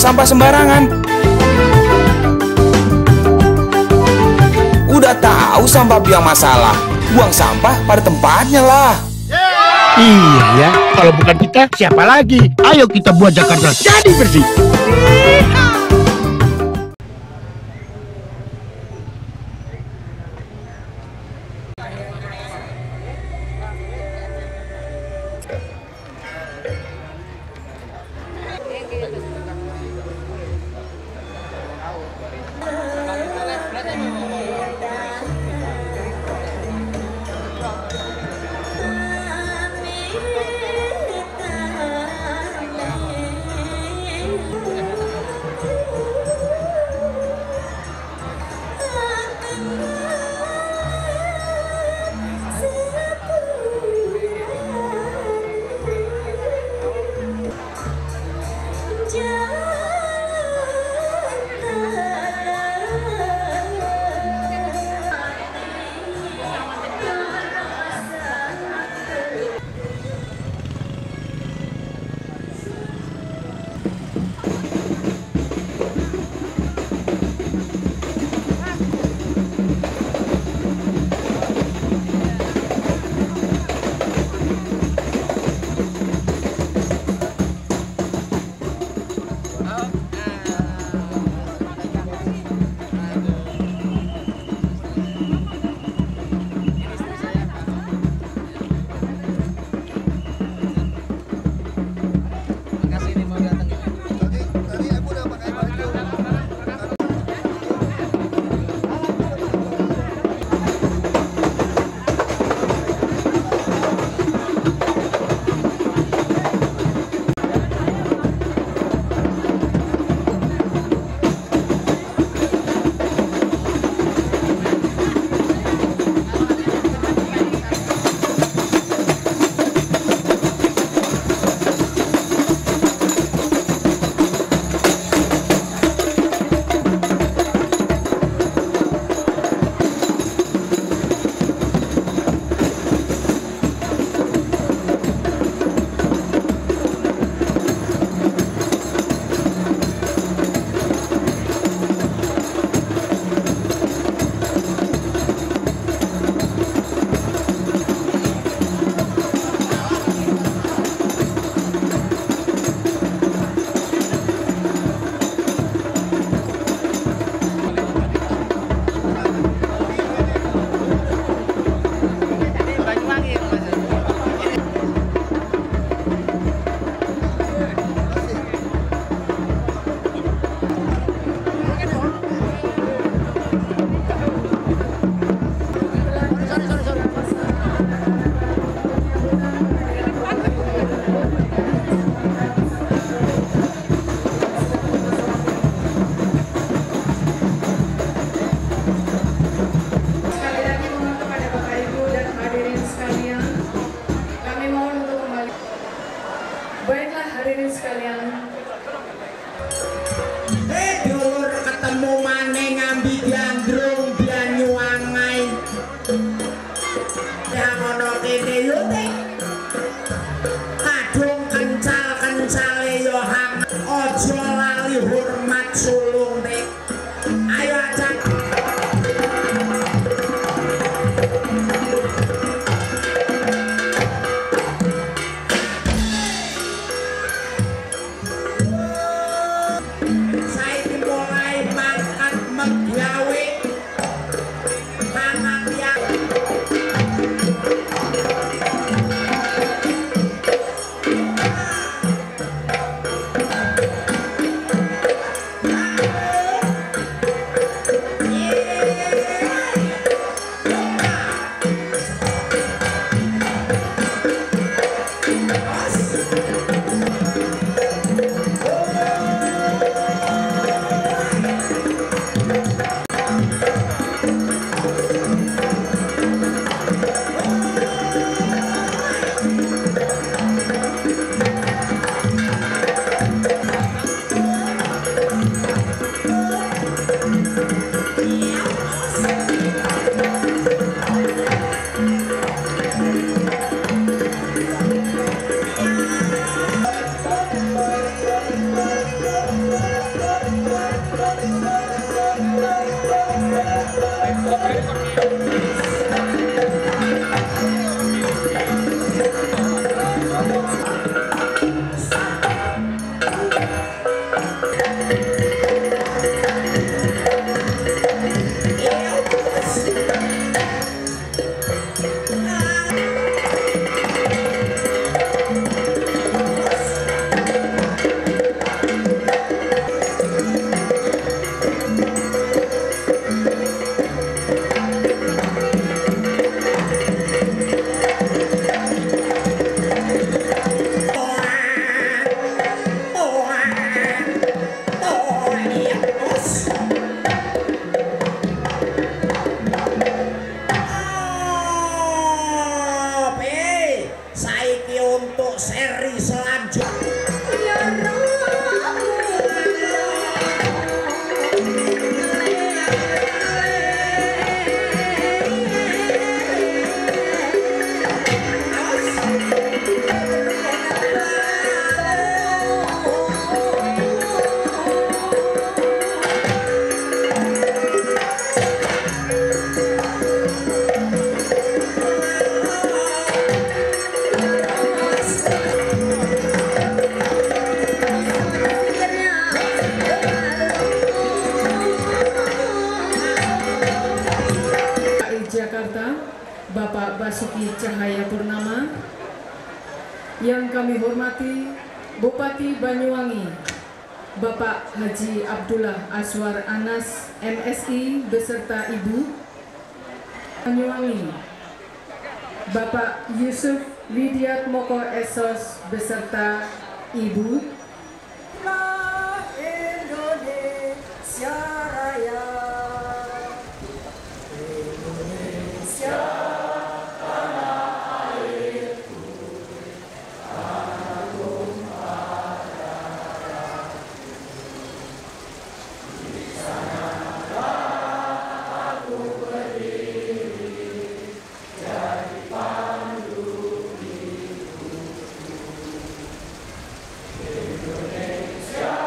sampah sembarangan. Udah tahu sampah biang masalah, buang sampah pada tempatnya lah. Iya ya, kalau bukan kita siapa lagi? Ayo kita buat Jakarta jadi bersih. Baiklah hadirin sekalian. Dulur ketemu maneh ngambi gandrung Banyuwangi. Ya ngono kene yo teh. Kadung kencal-kencale yo hang. Aja lali hormat sulung teh. Ayo ajak. Saya mulai makan menggawe Bapak Basuki Cahayapurnama, yang kami hormati Bupati Banyuwangi, Bapak Haji Abdullah Aswar Anas MSI beserta Ibu Banyuwangi, Bapak Yusuf Widiat Moko Esos beserta Ibu. Indonesia Raya, Indonesia tanah airku, agung adalah di sanalah aku berdiri jadi pandu hidupku. Indonesia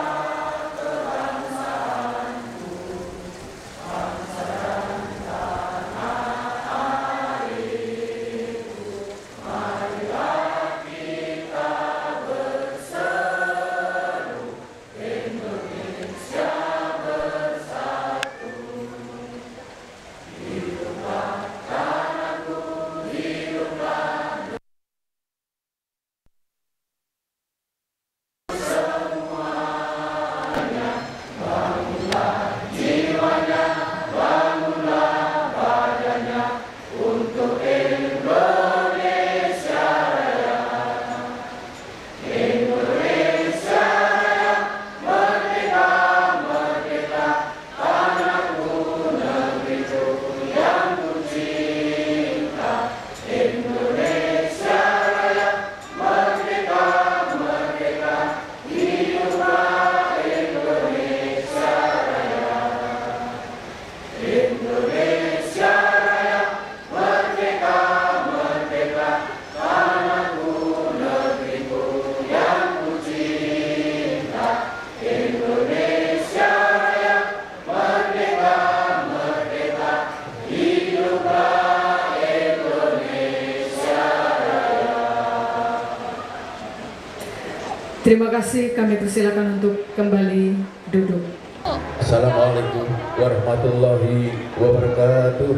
kebangsaanku, bangsa dan tanah airku, marilah kita berseru, Indonesia bersatu. Hiduplah tanahku, hiduplah semuanya, bangunlah jiwanya, bangunlah badannya untuk Indonesia Raya. Indonesia Raya, merdeka, merdeka, tanahku, negeriku yang ku cinta. Indonesia Raya, merdeka, merdeka, hiduplah Indonesia Raya. Indonesia Raya, merdeka, merdeka, tanahku, negeriku yang ku cinta. Indonesia Raya, merdeka, merdeka, hiduplah Indonesia Raya. Terima kasih, kami persilakan untuk kembali duduk. Assalamualaikum warahmatullahi wabarakatuh.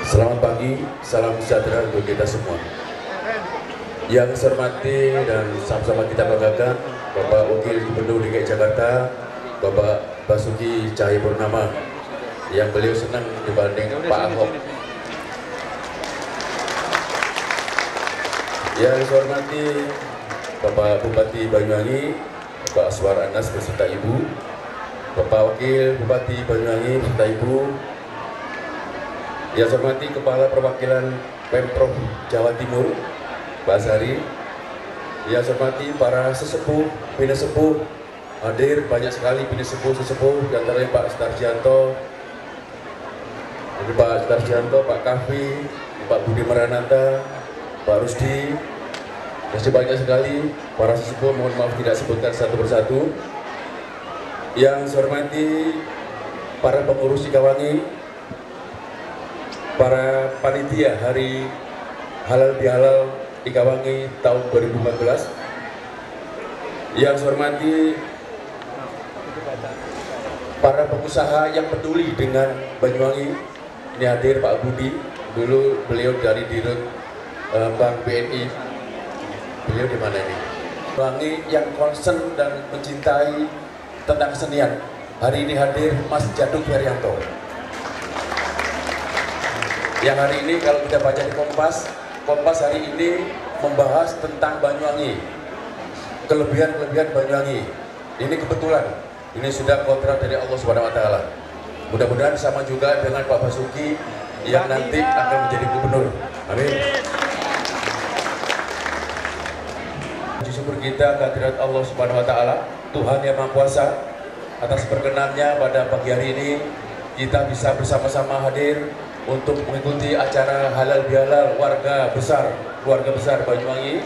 Selamat pagi, salam sejahtera untuk kita semua. Yang saya hormati dan sama-sama kita banggakan Bapak Wakil Gubernur DKI Jakarta, Bapak Basuki Cahayapurnama, yang beliau senang dibanding Pak Ahok. Yang saya hormati Bapak Bupati Banyuwangi, Bapak Aswar Anas beserta Ibu, Bapak Wakil Bupati Banyuwangi beserta Ibu, yang saya hormati Kepala Perwakilan Pemprov Jawa Timur, Pak Zari, yang saya hormati para sesepuh, bina sepuh, hadir banyak sekali bina sepuh, sesepuh, diantaranya Pak Sutarjianto, Pak Kavi, Pak Budi Maranata, Pak Rusdi, Masih banyak sekali para sesepuh, mohon maaf tidak sebutkan satu persatu. Yang saya hormati para pengurus Ikawangi, para panitia Hari Halal Bihalal Ikawangi tahun 2014. Yang saya hormati para pengusaha yang peduli dengan Banyuwangi. Ini hadir Pak Budi, dulu beliau dari Dirut Bank BNI. Beliau di mana ini? Banyuwangi yang concern dan mencintai tentang kesenian. Hari ini hadir Mas Jaduk Herianto. Yang hari ini kalau kita baca di Kompas hari ini membahas tentang Banyuwangi, kelebihan-kelebihan Banyuwangi. Ini kebetulan, ini sudah kontrak dari Allah Subhanahu Wa Taala. Mudah-mudahan sama juga dengan Pak Basuki yang nanti akan menjadi gubernur. Amin. Syukur kita kehadirat Allah Subhanahu Wa Taala, Tuhan yang Maha Kuasa, atas perkenannya pada pagi hari ini kita bisa bersama-sama hadir untuk mengikuti acara halal bihalal keluarga besar Banyuwangi,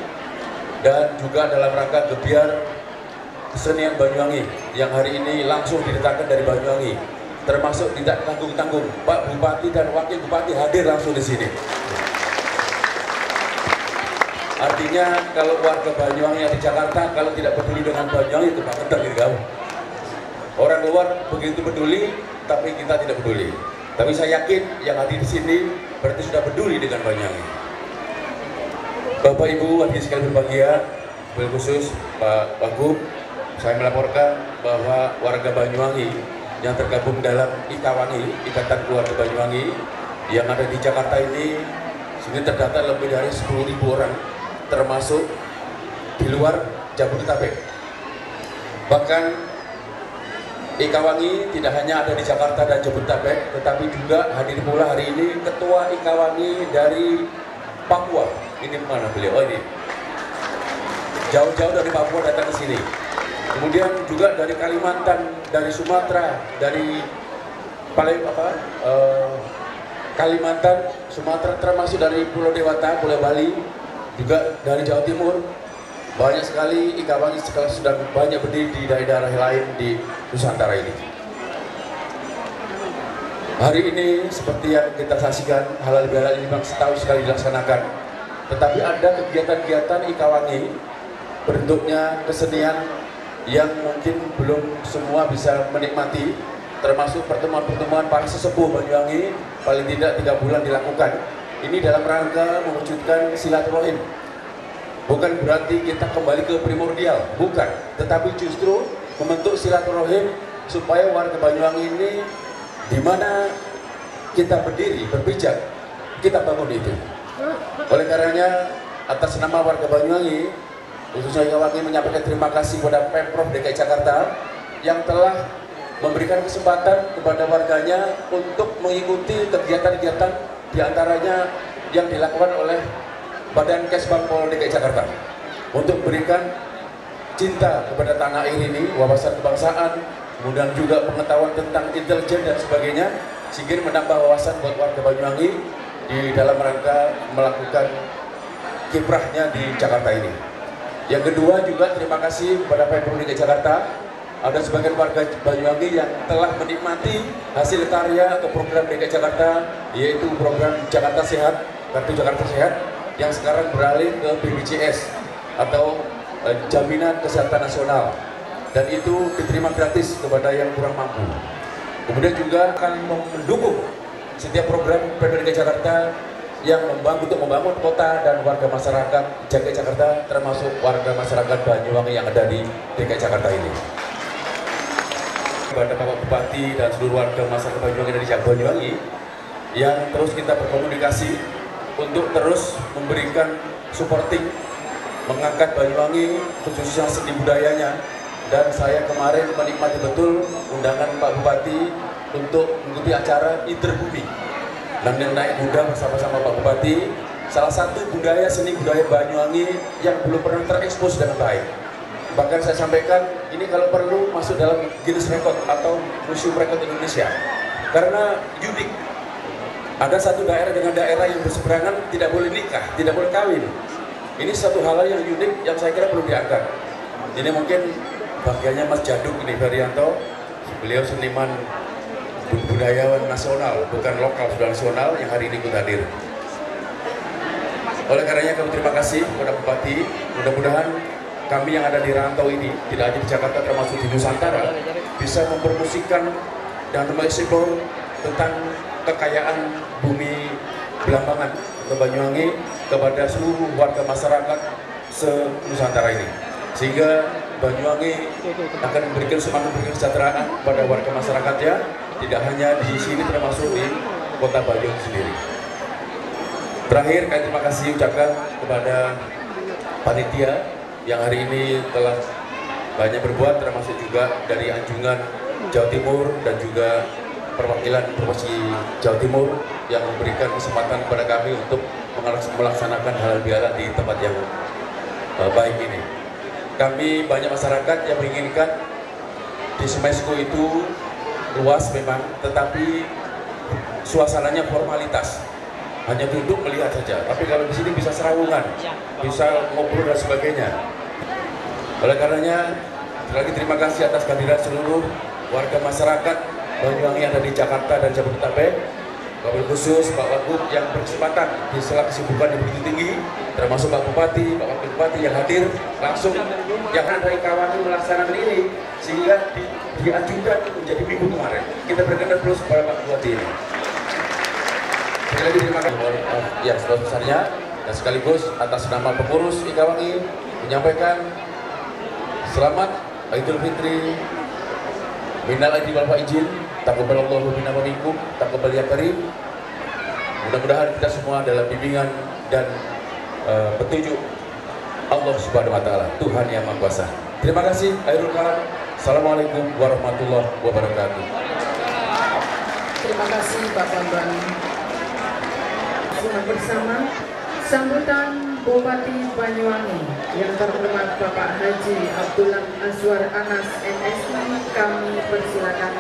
dan juga dalam rangka gebiar kesenian Banyuwangi yang hari ini langsung didatangkan dari Banyuwangi, termasuk tidak tanggung-tanggung Pak Bupati dan Wakil Bupati hadir langsung di sini. Artinya kalau warga Banyuwangi yang di Jakarta kalau tidak peduli dengan Banyuwangi itu bangeter gitu kamu. Orang luar begitu peduli, tapi kita tidak peduli. Tapi saya yakin yang hadir di sini berarti sudah peduli dengan Banyuwangi. Bapak Ibu hadirin sekalian berbahagia, wabil khusus Pak Wagub, saya melaporkan bahwa warga Banyuwangi yang tergabung dalam Ikawangi, Ikatan Keluarga Banyuwangi yang ada di Jakarta ini terdata lebih dari 10.000 orang, termasuk di luar Jabodetabek. Bahkan Ikawangi tidak hanya ada di Jakarta dan Jabodetabek, tetapi juga hadir pula hari ini Ketua Ikawangi dari Papua. Ini mana beliau? Oh ini, jauh-jauh dari Papua datang ke sini. Kemudian juga dari Kalimantan, dari Sumatera, dari Kalimantan, Sumatera, termasuk dari Pulau Dewata, Pulau Bali, juga dari Jawa Timur. Banyak sekali Ikawangi sekarang sudah banyak berdiri di daerah lain di Nusantara ini. Hari ini seperti yang kita saksikan, halal bihalal ini memang setahun sekali dilaksanakan. Tetapi ada kegiatan-kegiatan Ikawangi bentuknya kesenian yang mungkin belum semua bisa menikmati, termasuk pertemuan-pertemuan para sesepuh Banyuwangi paling tidak 3 bulan dilakukan. Ini dalam rangka mewujudkan silaturahim. Bukan berarti kita kembali ke primordial, bukan. Tetapi justru membentuk silaturahim supaya warga Banyuwangi ini di mana kita berdiri, berpijak, kita bangun itu. Oleh karenanya, atas nama warga Banyuwangi, khususnya Ikawangi menyampaikan terima kasih kepada Pemprov DKI Jakarta yang telah memberikan kesempatan kepada warganya untuk mengikuti kegiatan-kegiatan diantaranya yang dilakukan oleh Badan Kesbang Pol DKI Jakarta untuk berikan cinta kepada tanah air ini, wawasan kebangsaan, kemudian juga pengetahuan tentang intelijen dan sebagainya, sehingga menambah wawasan buat warga Banyuwangi di dalam rangka melakukan kiprahnya di Jakarta ini. Yang kedua juga terima kasih kepada Pemprov DKI Jakarta. Ada sebagian warga Banyuwangi yang telah menikmati hasil karya atau program DKI Jakarta, yaitu program Jakarta Sehat, Kartu Jakarta Sehat, yang sekarang beralih ke BPJS atau Jaminan Kesehatan Nasional, dan itu diterima gratis kepada yang kurang mampu. Kemudian juga akan mendukung setiap program Pemprov DKI Jakarta yang untuk membangun kota dan warga masyarakat DKI Jakarta, termasuk warga masyarakat Banyuwangi yang ada di DKI Jakarta ini. Kepada Bapak Bupati dan seluruh warga masyarakat Banyuwangi dari Banyuwangi yang terus kita berkomunikasi untuk terus memberikan supporting, mengangkat Banyuwangi khususnya seni budayanya. Dan saya kemarin menikmati betul undangan Pak Bupati untuk mengikuti acara Interbumi dan naik kuda bersama-sama Pak Bupati. Salah satu budaya seni budaya Banyuwangi yang belum pernah terekspos dengan baik. Bahkan saya sampaikan ini kalau perlu masuk dalam Guinness Record atau Museum Rekod Indonesia karena unik. Ada satu daerah dengan daerah yang berseberangan tidak boleh nikah, tidak boleh kawin. Ini satu hal yang unik yang saya kira perlu diangkat. Ini mungkin bagiannya Mas Jaduk ini, Ferianto. Beliau seniman budayawan nasional, bukan lokal, sudah nasional yang hari ini ikut hadir. Oleh karenanya kami terima kasih kepada Bupati. Mudah-mudahan kami yang ada di rantau ini, tidak hanya di Jakarta termasuk di Nusantara, bisa mempromosikan dan mengeksplor tentang kekayaan bumi Belambangan atau Banyuwangi kepada seluruh warga masyarakat se-Nusantara ini, sehingga Banyuwangi akan memberikan semangat kesejahteraan pada warga masyarakatnya, tidak hanya di sini termasuk di kota Banyuwangi sendiri. Terakhir, kami terima kasih ucapkan kepada panitia yang hari ini telah banyak berbuat, termasuk juga dari Anjungan Jawa Timur dan juga perwakilan Provinsi Jawa Timur yang memberikan kesempatan kepada kami untuk melaksanakan halal bihalal di tempat yang baik ini. Kami banyak masyarakat yang menginginkan di Semesko itu luas memang, tetapi suasananya formalitas, hanya duduk melihat saja. Tapi kalau di sini bisa serawungan, bisa ngobrol dan sebagainya. Oleh karenanya, sekali lagi terima kasih atas kehadiran seluruh warga masyarakat Banyuwangi yang ada di Jakarta dan Jabodetabek. Wabil khusus Pak Wagub yang berkesempatan di sela kesibukan yang begitu tinggi, termasuk Pak Bupati, Pak Wakil Bupati yang hadir langsung yang dari kawasan melaksanakan ini, sehingga diajukan menjadi minggu kemarin. Kita berikan plus kepada Pak Bupati ini. Sekali lagi terima kasih yang sebesar-besarnya, dan sekaligus atas nama pengurus Ikawangi menyampaikan selamat Idul Fitri minal aidin wal faizin, taqabbalallahu minna wa minkum, taqabbal ya karim. Mudah-mudahan kita semua dalam bimbingan dan petunjuk Allah Subhanahu wa taala, Tuhan yang Maha Kuasa. Terima kasih. Akhirul kalam. Assalamualaikum warahmatullahi wabarakatuh. Terima kasih Pak Bambang. Selamat bersama sambutan Bupati Banyuwangi yang terhormat Bapak Haji Abdullah Azwar Anas MSI, kami persilakan.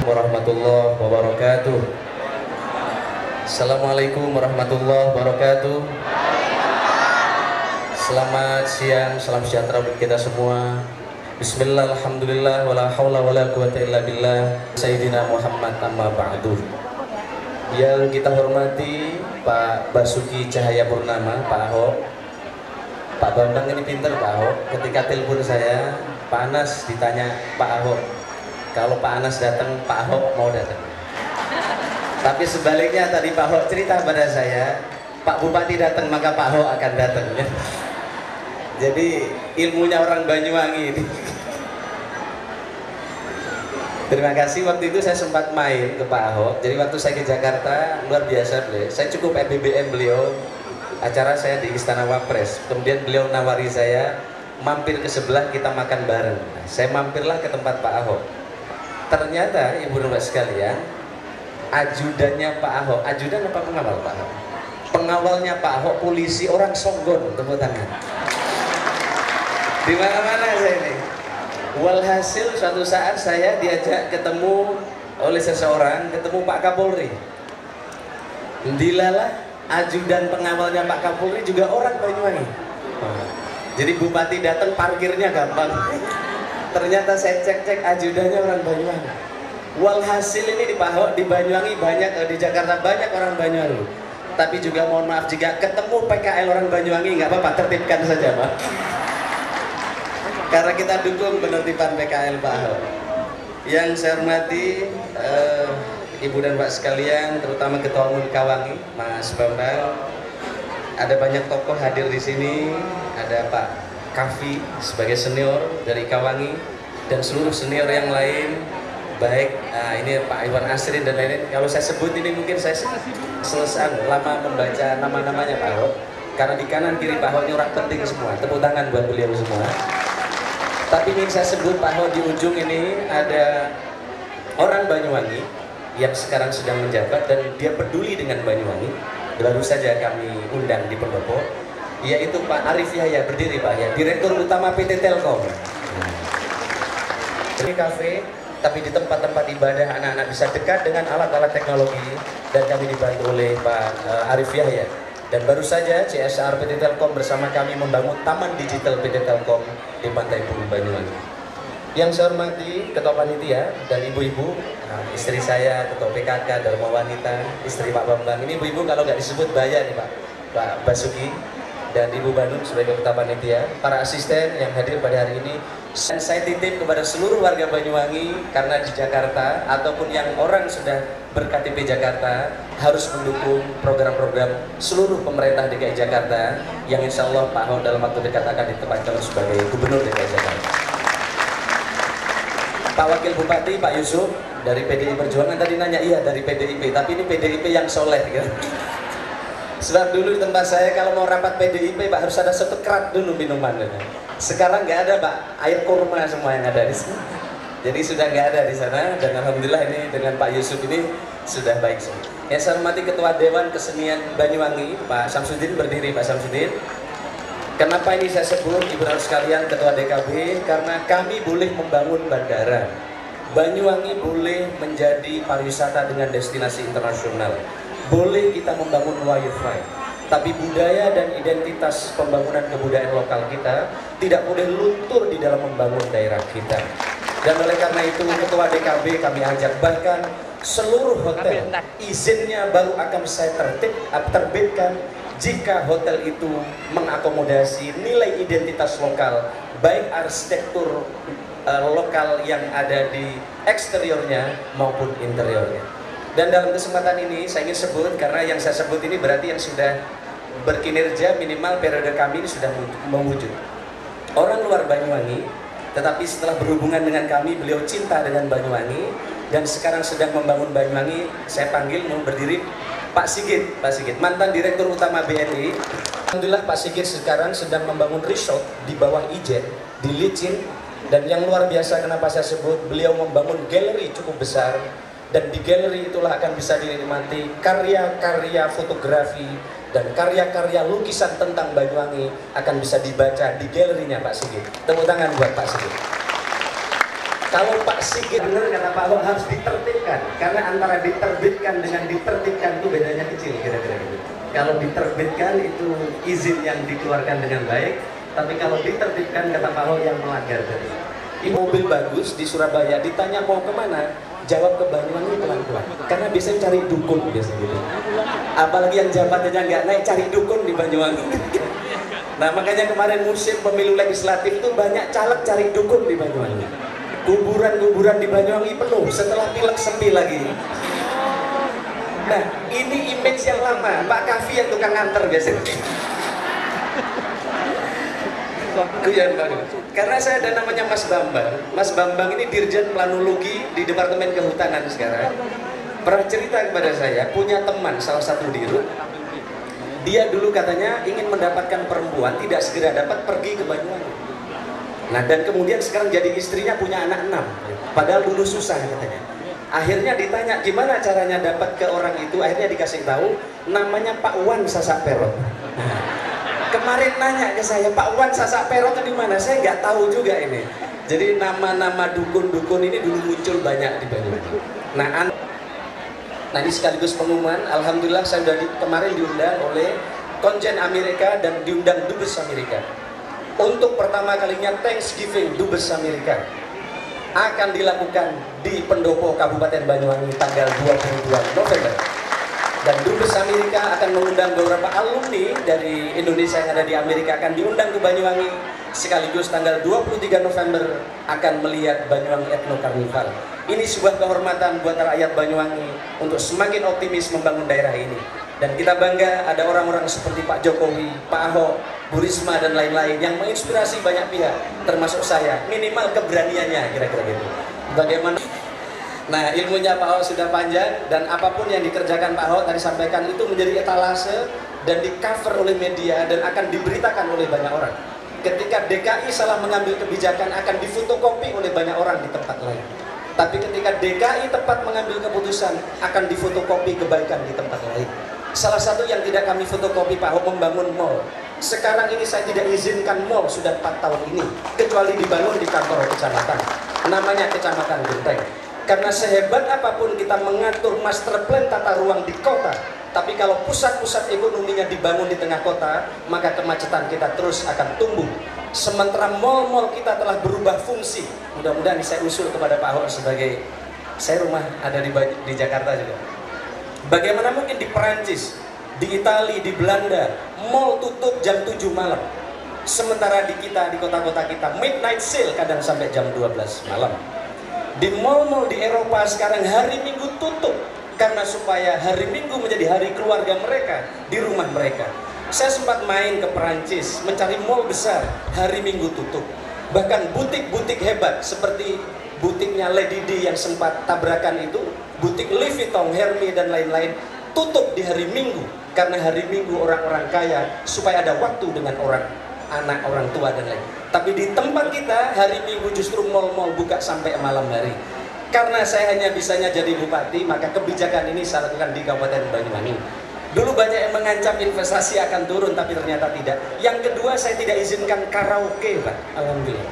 Warahmatullahi wabarakatuh. Assalamualaikum warahmatullahi wabarakatuh. Selamat siang, salam sejahtera untuk kita semua. Bismillah, alhamdulillah, wala hawla wala quwata illa billah, Sayyidina Muhammad amma ba'du. Yang kita hormati Pak Basuki Cahayapurnama, Pak Ahok. Pak Bambang ini pinter Pak Ahok. Ketika telepon saya, Pak Anas ditanya Pak Ahok, kalau Pak Anas datang, Pak Ahok mau datang. Tapi sebaliknya tadi Pak Ahok cerita pada saya, Pak Bupati datang maka Pak Ahok akan datang. Jadi ilmunya orang Banyuwangi ini. Terima kasih, waktu itu saya sempat main ke Pak Ahok. Jadi waktu saya ke Jakarta luar biasa beliau. Saya cukup BBM beliau. Acara saya di Istana Wapres. Kemudian beliau nawari saya mampir ke sebelah, kita makan bareng. Saya mampirlah ke tempat Pak Ahok. Ternyata ibu dan bapak sekalian, ajudannya Pak Ahok, ajudan apa pengawal Pak Ahok? Pengawalnya Pak Ahok polisi orang Songgon, tepuk tangan. Di mana-mana saya ini. Walhasil suatu saat saya diajak ketemu oleh seseorang, ketemu Pak Kapolri. Dilalah ajudan pengawalnya Pak Kapolri juga orang Banyuwangi. Jadi bupati datang parkirnya gampang. Ternyata saya cek-cek ajudannya orang Banyuwangi. Walhasil ini di Banyuwangi banyak, di Jakarta banyak orang Banyuwangi. Tapi juga mohon maaf jika ketemu PKL orang Banyuwangi nggak apa-apa, tertibkan saja Pak. Karena kita dukung penertiban PKL Pak Ahok. Yang saya hormati Ibu dan Pak sekalian, terutama Ketua Umum Ikawangi, Mas Bambang. Ada banyak tokoh hadir di sini. Ada Pak Kavi sebagai senior dari Ikawangi dan seluruh senior yang lain. Baik, ini Pak Iwan Asrin dan lain-lain. Kalau saya sebut ini mungkin saya selesai lama membaca nama-namanya Pak Ahok. Karena di kanan kiri Pak Ahok ini orang penting semua. Tepuk tangan buat beliau semua. Tapi ingin saya sebut Pak Ahok, di ujung ini ada orang Banyuwangi yang sekarang sedang menjabat dan dia peduli dengan Banyuwangi. Baru saja kami undang di pendopo, yaitu Pak Arif Yahya. Berdiri Pak ya, Direktur Utama PT Telkom. Ini kafe tapi di tempat-tempat ibadah anak-anak bisa dekat dengan alat-alat teknologi, dan kami dibantu oleh Pak Arif Yahya. Dan baru saja CSR PT Telkom bersama kami membangun Taman Digital PT Telkom di Pantai Buru Banyuwangi. Yang saya hormati Ketua Panitia dan ibu-ibu, istri saya Ketua PKK Dharma Wanita, istri Pak Bambang. Ini ibu-ibu kalau nggak disebut bahaya nih Pak Basuki dan Ibu Bandung sebagai Ketua Panitia, para asisten yang hadir pada hari ini. Dan saya titip kepada seluruh warga Banyuwangi, karena di Jakarta ataupun yang orang sudah ber-KTP Jakarta harus mendukung program-program seluruh pemerintah DKI Jakarta yang insya Allah Pak Ahok dalam waktu dekat akan ditempatkan sebagai Gubernur DKI Jakarta. Pak Wakil Bupati, Pak Yusuf dari PDI Perjuangan tadi nanya, iya dari PDIP, tapi ini PDIP yang soleh gitu. Sebab dulu di tempat saya kalau mau rapat PDIP Pak harus ada satu kerat dulu minuman. Sekarang nggak ada Pak, air kurma semua yang ada di sini. Jadi sudah nggak ada di sana, dan alhamdulillah ini dengan Pak Yusuf ini sudah baik semua. Yang saya hormati Ketua Dewan Kesenian Banyuwangi, Pak Samsudin, berdiri Pak Samsudin. Kenapa ini saya sebut ibu-ibu sekalian Ketua DKB? Karena kami boleh membangun bandara, Banyuwangi boleh menjadi pariwisata dengan destinasi internasional, boleh kita membangun wifi, tapi budaya dan identitas pembangunan kebudayaan lokal kita tidak boleh luntur di dalam membangun daerah kita. Dan oleh karena itu Ketua DKB kami ajak, bahkan seluruh hotel izinnya baru akan saya terbitkan jika hotel itu mengakomodasi nilai identitas lokal, baik arsitektur lokal yang ada di eksteriornya maupun interiornya. Dan dalam kesempatan ini saya ingin sebut, karena yang saya sebut ini berarti yang sudah berkinerja minimal periode kami ini sudah mewujud. Orang luar Banyuwangi, tetapi setelah berhubungan dengan kami, beliau cinta dengan Banyuwangi dan sekarang sedang membangun Banyuwangi. Saya panggil mau berdiri Pak Sigit, mantan Direktur Utama BNI. Alhamdulillah Pak Sigit sekarang sedang membangun resort di bawah Ijen, di Licin. Dan yang luar biasa kenapa saya sebut, beliau membangun galeri cukup besar. Dan di galeri itulah akan bisa dinikmati karya-karya fotografi dan karya-karya lukisan tentang Banyuwangi akan bisa dibaca di galerinya Pak Sigit. Tepuk tangan buat Pak Sigit. Kalau Pak Sigit benar kata Pak Ahok harus ditertibkan, karena antara diterbitkan dengan ditertibkan itu bedanya kecil kira-kira gitu. Kalau diterbitkan itu izin yang dikeluarkan dengan baik, tapi kalau ditertibkan kata Pak Ahok yang melanggar tadi. Di mobil bagus di Surabaya ditanya mau kemana, jawab ke Banyuwangi pelan-pelan, karena biasanya cari dukun biasanya gitu. Apalagi yang jabatannya nggak naik, cari dukun di Banyuwangi. Nah makanya kemarin musim pemilu legislatif itu banyak caleg cari dukun di Banyuwangi. Kuburan-kuburan di Banyuwangi penuh, setelah pilek sepi lagi. Nah ini image yang lama, Pak Kavi yang tukang nganter biasanya. Karena saya ada namanya Mas Bambang. Mas Bambang ini Dirjen Planologi di Departemen Kehutanan sekarang. Pernah cerita kepada saya, punya teman salah satu dirut. Dia dulu katanya ingin mendapatkan perempuan, tidak segera dapat, pergi ke Banyuwangi. Nah dan kemudian sekarang jadi istrinya punya anak 6, padahal dulu susah katanya. Akhirnya ditanya gimana caranya dapat ke orang itu, akhirnya dikasih tahu namanya Pak Wan Sasak Perot. Nah, kemarin nanya ke saya, Pak Wan Sasak Perot itu di mana? Saya nggak tahu juga ini. Jadi nama-nama dukun-dukun ini dulu muncul banyak di Banyuwangi. Nah ini sekaligus pengumuman, alhamdulillah saya sudah kemarin diundang oleh Konjen Amerika dan diundang Dubes Amerika. Untuk pertama kalinya Thanksgiving Dubes Amerika akan dilakukan di Pendopo Kabupaten Banyuwangi tanggal 22 November. Dan Dubes Amerika akan mengundang beberapa alumni dari Indonesia yang ada di Amerika, akan diundang ke Banyuwangi, sekaligus tanggal 23 November akan melihat Banyuwangi Ethno Carnival. Ini sebuah kehormatan buat rakyat Banyuwangi untuk semakin optimis membangun daerah ini. Dan kita bangga ada orang-orang seperti Pak Jokowi, Pak Ahok, Bu Risma dan lain-lain yang menginspirasi banyak pihak, termasuk saya. Minimal keberaniannya kira-kira gitu. Bagaimana? Nah ilmunya Pak Ahok sudah panjang, dan apapun yang dikerjakan Pak Ahok tadi sampaikan itu menjadi etalase dan di cover oleh media dan akan diberitakan oleh banyak orang. Ketika DKI salah mengambil kebijakan akan difotokopi oleh banyak orang di tempat lain. Tapi ketika DKI tepat mengambil keputusan akan difotokopi kebaikan di tempat lain. Salah satu yang tidak kami fotokopi Pak Ahok membangun mall. Sekarang ini saya tidak izinkan mall sudah 4 tahun ini, kecuali dibangun di kantor kecamatan. namanya Kecamatan Genteng. Karena sehebat apapun kita mengatur master plan tata ruang di kota, tapi kalau pusat-pusat ekonominya dibangun di tengah kota, maka kemacetan kita terus akan tumbuh. Sementara mal-mal kita telah berubah fungsi. Mudah-mudahan saya usul kepada Pak Ahok sebagai, saya rumah ada di Jakarta juga. Bagaimana mungkin di Perancis, di Italia, di Belanda, mal tutup jam 7 malam. Sementara di kita, di kota-kota kita, midnight sale kadang sampai jam 12 malam. Di mal-mal di Eropa sekarang hari Minggu tutup, karena supaya hari Minggu menjadi hari keluarga mereka di rumah mereka. Saya sempat main ke Perancis, mencari mal besar, hari Minggu tutup. Bahkan butik-butik hebat seperti butiknya Lady D yang sempat tabrakan itu, butik Louis Vuitton, Hermes dan lain-lain, tutup di hari Minggu. Karena hari Minggu orang-orang kaya supaya ada waktu dengan anak orang tua dan lain. Tapi di tempat kita hari Minggu justru mal-mal buka sampai malam hari. Karena saya hanya bisanya jadi bupati, maka kebijakan ini saya lakukan di Kabupaten Banyuwangi. Dulu banyak yang mengancam investasi akan turun, tapi ternyata tidak. Yang kedua, saya tidak izinkan karaoke, Pak. Alhamdulillah.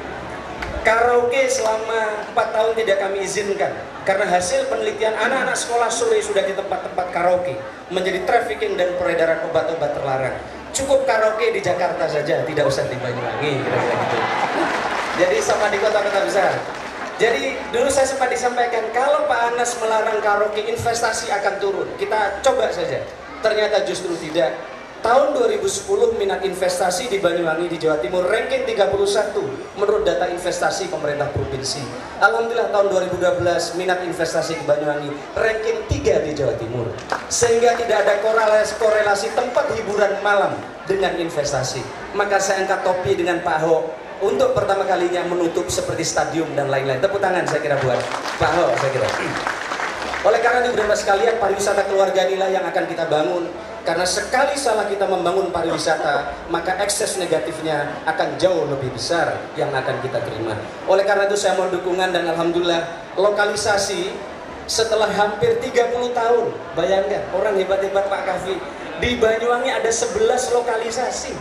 Karaoke selama 4 tahun tidak kami izinkan. Karena hasil penelitian anak-anak sekolah sore sudah di tempat-tempat karaoke menjadi trafficking dan peredaran obat-obat terlarang. Cukup karaoke di Jakarta saja, tidak usah di Banyuwangi, kira-kira gitu. Jadi sama di kota-kota besar. Jadi dulu saya sempat disampaikan, kalau Pak Anas melarang karaoke, investasi akan turun. Kita coba saja. Ternyata justru tidak. Tahun 2010 minat investasi di Banyuwangi di Jawa Timur ranking 31 menurut data investasi pemerintah provinsi. Alhamdulillah tahun 2012 minat investasi di Banyuwangi ranking 3 di Jawa Timur. Sehingga tidak ada korelasi tempat hiburan malam dengan investasi. Maka saya angkat topi dengan Pak Ahok untuk pertama kalinya menutup seperti stadium dan lain-lain. Tepuk tangan saya kira buat Pak Ahok, saya kira. Oleh karena itu, Bapak sekalian, pariwisata keluarga inilah yang akan kita bangun. Karena sekali salah kita membangun pariwisata, maka ekses negatifnya akan jauh lebih besar yang akan kita terima. Oleh karena itu saya mohon dukungan, dan alhamdulillah lokalisasi setelah hampir 30 tahun, bayangkan orang hebat-hebat Pak Kavi, di Banyuwangi ada 11 lokalisasi.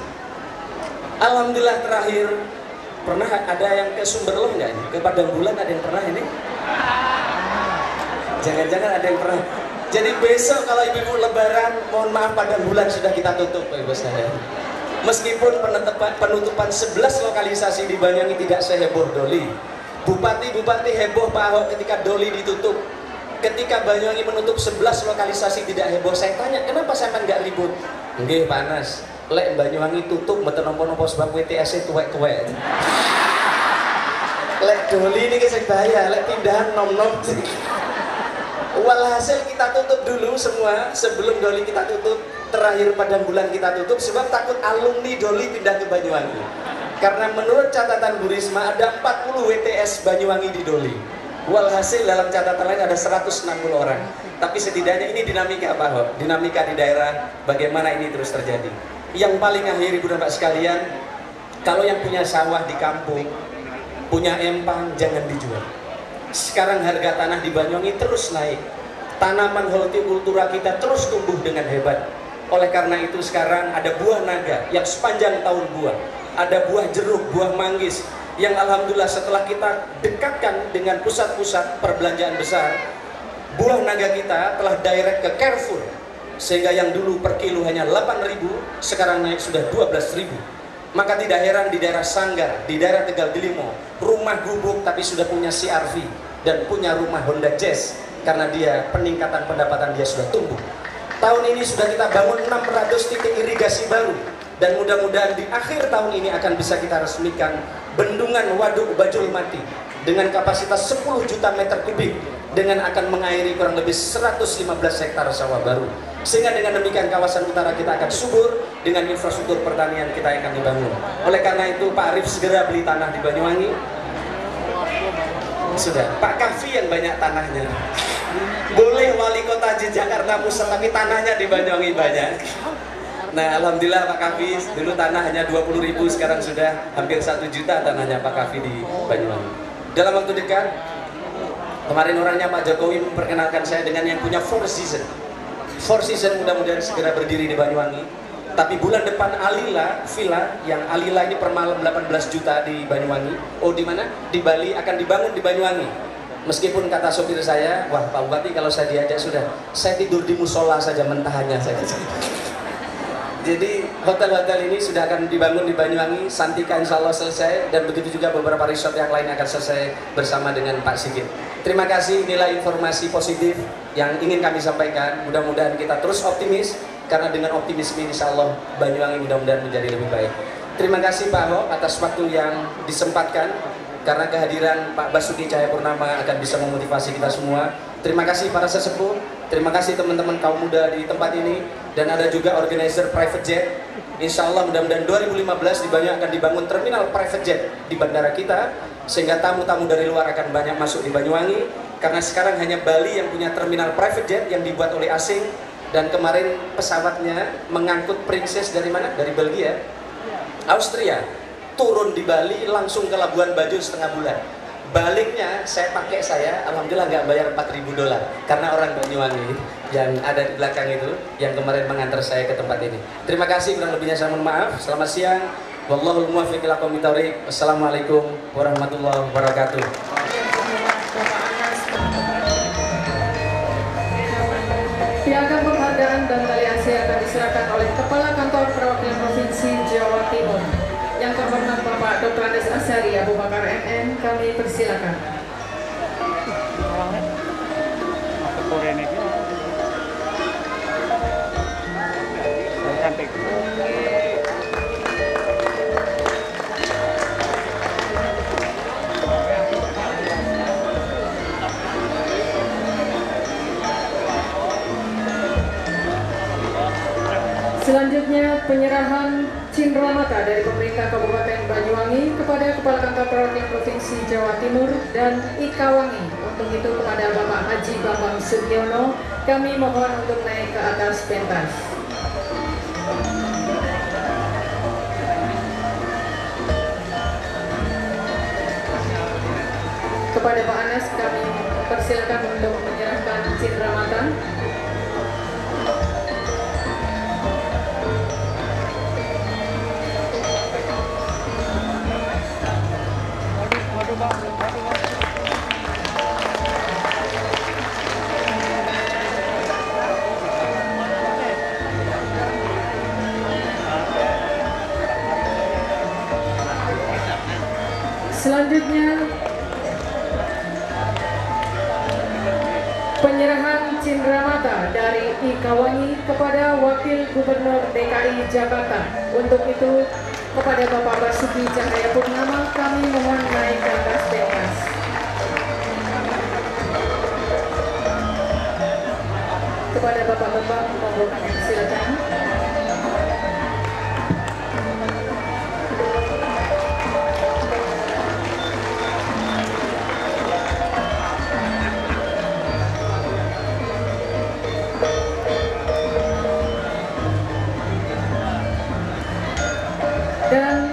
Alhamdulillah terakhir pernah ada yang ke Sumberloh nggak ini? Ke Padang Bulan ada yang pernah ini? Jangan-jangan ada yang pernah. Jadi besok kalau ibu-ibu lebaran, mohon maaf Padang Bulan sudah kita tutup, Ibu saya. Meskipun penutupan 11 lokalisasi di Banyuwangi tidak seheboh Doli. Bupati-bupati heboh Pak Ahok ketika Doli ditutup. Ketika Banyuwangi menutup 11 lokalisasi tidak heboh. Saya tanya, kenapa sampean nggak ribut? Nggih Pak Anas, lek Banyuwangi tutup mboten napa-napa sebab WTS tuwek-tuwek. Lek Doli ini sing bahaya, lek pindahan nom-nom. Walhasil kita tutup dulu semua sebelum Doli kita tutup. Terakhir Padang Bulan kita tutup sebab takut alumni Doli pindah ke Banyuwangi. Karena menurut catatan Bu Risma ada 40 WTS Banyuwangi di Doli. Walhasil dalam catatan lain ada 160 orang. Tapi setidaknya ini dinamika Pak Ahok, dinamika di daerah, bagaimana ini terus terjadi. Yang paling akhir Ibu dan Pak sekalian, kalau yang punya sawah di kampung, punya empang, jangan dijual. Sekarang harga tanah di Banyuwangi terus naik. Tanaman hortikultura kita terus tumbuh dengan hebat. Oleh karena itu sekarang ada buah naga yang sepanjang tahun buah. Ada buah jeruk, buah manggis, yang alhamdulillah setelah kita dekatkan dengan pusat-pusat perbelanjaan besar, buah naga kita telah direct ke Carrefour. Sehingga yang dulu per kilo hanya 8.000, sekarang naik sudah 12.000. Maka tidak heran di daerah Sanggar, di daerah Tegal Delimo, rumah gubuk tapi sudah punya CR-V dan punya rumah Honda Jazz, karena dia peningkatan pendapatan dia sudah tumbuh. Tahun ini sudah kita bangun 600 titik irigasi baru, dan mudah-mudahan di akhir tahun ini akan bisa kita resmikan bendungan Waduk Bajul Mati dengan kapasitas 10 juta meter kubik, dengan akan mengairi kurang lebih 115 hektar sawah baru. Sehingga dengan demikian kawasan utara kita akan subur, dengan infrastruktur pertanian kita akan dibangun. Oleh karena itu Pak Arif segera beli tanah di Banyuwangi. Sudah, Pak Kavi yang banyak tanahnya. Boleh wali kota di Jakarta Pusat, tapi tanahnya di Banyuwangi banyak. Nah alhamdulillah Pak Kavi, dulu tanah hanya 20.000, sekarang sudah hampir 1 juta tanahnya Pak Kavi di Banyuwangi. Dalam waktu dekat, kemarin orangnya Pak Jokowi memperkenalkan saya dengan yang punya Four Seasons. Four Seasons mudah-mudahan segera berdiri di Banyuwangi. Tapi bulan depan Alila, villa yang Alila ini per malam 18 juta di Banyuwangi. Oh di mana? Di Bali, akan dibangun di Banyuwangi. Meskipun kata sopir saya, wah Pak Bupati kalau saya diajak sudah, saya tidur di musola saja mentahannya saya. Jadi hotel-hotel ini sudah akan dibangun di Banyuwangi, Santika insya Allah selesai, dan begitu juga beberapa resort yang lain akan selesai bersama dengan Pak Sigit. Terima kasih, inilah informasi positif yang ingin kami sampaikan. Mudah-mudahan kita terus optimis, karena dengan optimisme insya Allah Banyuwangi mudah-mudahan menjadi lebih baik. Terima kasih Pak Ahok atas waktu yang disempatkan, karena kehadiran Pak Basuki Cahayapurnama akan bisa memotivasi kita semua. Terima kasih para sesepuh, terima kasih teman-teman kaum muda di tempat ini, dan ada juga organizer private jet. Insya Allah mudah-mudahan 2015 di Banyuwangi akan dibangun terminal private jet di bandara kita, sehingga tamu-tamu dari luar akan banyak masuk di Banyuwangi, karena sekarang hanya Bali yang punya terminal private jet yang dibuat oleh asing. Dan kemarin pesawatnya mengangkut princess dari mana? Dari Belgia, Austria, turun di Bali langsung ke Labuan Bajo setengah bulan. Baliknya saya alhamdulillah nggak bayar $4.000 karena orang Banyuwangi yang ada di belakang itu yang kemarin mengantar saya ke tempat ini. Terima kasih, kurang lebihnya saya mohon maaf. Selamat siang. Wallahul muwaffiq ila aqwamit thoriq. Wassalamualaikum warahmatullahi wabarakatuh. Piagam penghargaan dan tali asi akan diserahkan oleh Kepala Kantor Perwakilan Provinsi Jawa Timur. Yang terhormat Bapak Dr. Andes Asyari Abu Bakar MM, kami persilakan. Selanjutnya penyerahan Cindramata dari pemerintah Kabupaten Banyuwangi kepada Kepala Kantor Perwakilan Provinsi Jawa Timur dan Ikawangi. Untuk itu kepada Bapak Haji Bambang Sugiono kami mohon untuk naik ke atas pentas. Kepada Pak Anas kami persilakan untuk menyerahkan Cindramata. Selanjutnya penyerahan Cindramata dari Ikawangi kepada Wakil Gubernur DKI Jakarta. Untuk itu kepada Bapak Basuki Cahayapurnama kami mohon naik ke atas pentas. Kepada Bapak Bambang monggo kami silakan. Dan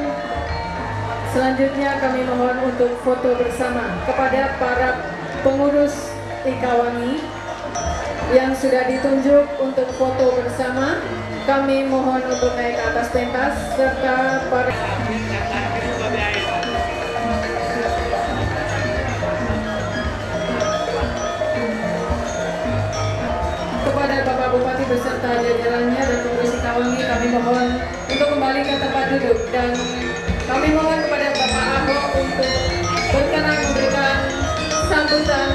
selanjutnya kami mohon untuk foto bersama kepada para pengurus Ikawangi yang sudah ditunjuk untuk foto bersama. Kami mohon untuk naik ke atas pentas serta para kepada Bapak Bupati beserta jajarannya dan pengurus Ikawangi kami mohon untuk kembali ke tempat duduk, dan kami mohon kepada Bapak Ahok untuk berkenan memberikan sambutan.